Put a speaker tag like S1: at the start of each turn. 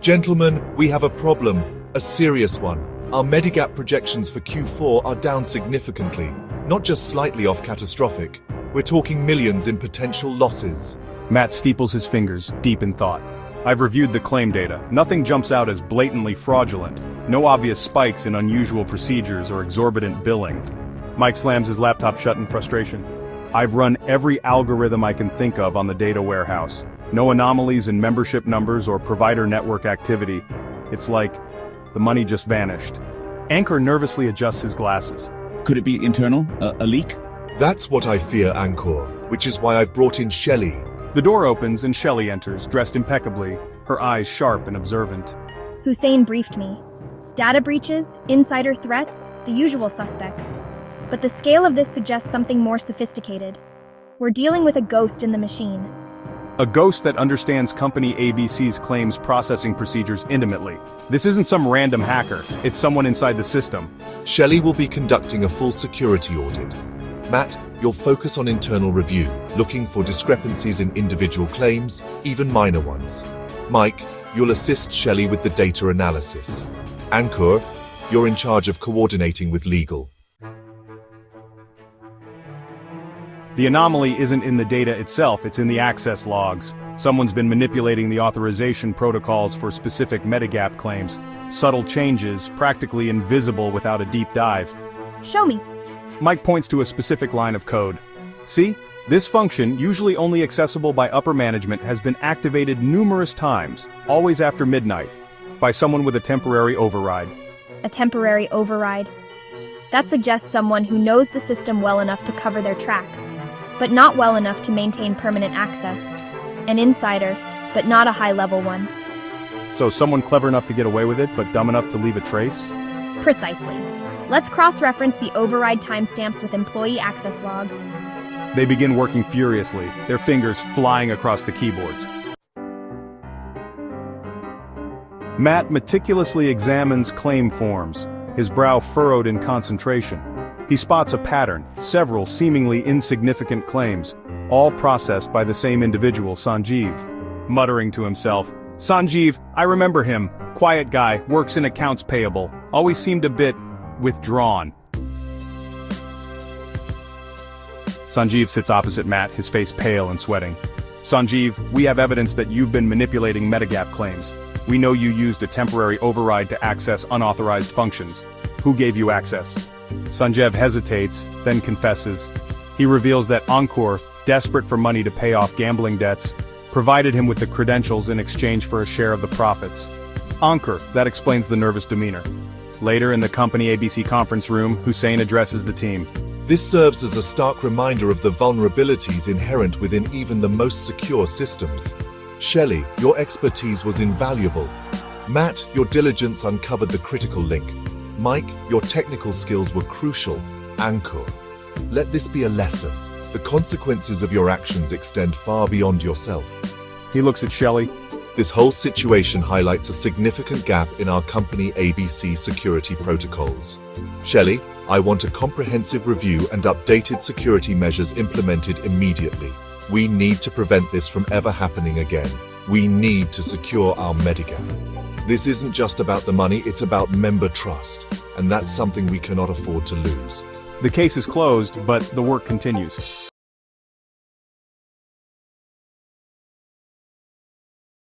S1: Gentlemen, we have a problem, a serious one. Our Medigap projections for Q4 are down significantly, not just slightly off catastrophic. We're talking millions in potential losses.
S2: Matt steeples his fingers, deep in thought. I've reviewed the claim data. Nothing jumps out as blatantly fraudulent. No obvious spikes in unusual procedures or exorbitant billing. Mike slams his laptop shut in frustration. I've run every algorithm I can think of on the data warehouse. No anomalies in membership numbers or provider network activity. It's like the money just vanished. Anchor nervously adjusts his glasses.
S3: Could it be internal? A leak?
S1: That's what I fear, Anchor, which is why I've brought in Shelley.
S2: The door opens and Shelley enters, dressed impeccably, her eyes sharp and observant.
S4: Hussein briefed me. Data breaches, insider threats, the usual suspects. But the scale of this suggests something more sophisticated. We're dealing with a ghost in the machine.
S2: A ghost that understands company ABC's claims processing procedures intimately. This isn't some random hacker, it's someone inside the system.
S1: Shelley will be conducting a full security audit. Matt, you'll focus on internal review, looking for discrepancies in individual claims, even minor ones. Mike, you'll assist Shelley with the data analysis. Anchor, you're in charge of coordinating with legal.
S2: The anomaly isn't in the data itself, it's in the access logs. Someone's been manipulating the authorization protocols for specific Medigap claims. Subtle changes, practically invisible without a deep dive.
S4: Show me.
S2: Mike points to a specific line of code. See? This function, usually only accessible by upper management, has been activated numerous times, always after midnight, by someone with a temporary override.
S4: A temporary override. That suggests someone who knows the system well enough to cover their tracks, but not well enough to maintain permanent access. An insider, but not a high-level one.
S2: So someone clever enough to get away with it, but dumb enough to leave a trace?
S4: Precisely. Let's cross-reference the override timestamps with employee access logs.
S2: They begin working furiously, their fingers flying across the keyboards. Matt meticulously examines claim forms, his brow furrowed in concentration. He spots a pattern, several seemingly insignificant claims, all processed by the same individual, Sanjeev. Muttering to himself, "Sanjeev, I remember him. Quiet guy, works in accounts payable. Always seemed a bit withdrawn." Sanjeev sits opposite Matt, his face pale and sweating. "Sanjeev, we have evidence that you've been manipulating Medigap claims. We know you used a temporary override to access unauthorized functions. Who gave you access?" Sanjeev hesitates, then confesses. He reveals that Ankur, desperate for money to pay off gambling debts, provided him with the credentials in exchange for a share of the profits. Ankur, that explains the nervous demeanor. Later in the company ABC conference room, Hussein addresses the team.
S1: This serves as a stark reminder of the vulnerabilities inherent within even the most secure systems. Shelley, your expertise was invaluable. Matt, your diligence uncovered the critical link. Mike, your technical skills were crucial. Anchor, let this be a lesson. The consequences of your actions extend far beyond yourself.
S2: He looks at Shelley.
S1: This whole situation highlights a significant gap in our company ABC security protocols. Shelley, I want a comprehensive review and updated security measures implemented immediately. We need to prevent this from ever happening again. We need to secure our Medigap. This isn't just about the money, it's about member trust, and that's something we cannot afford to lose.
S2: The case is closed, but the work continues.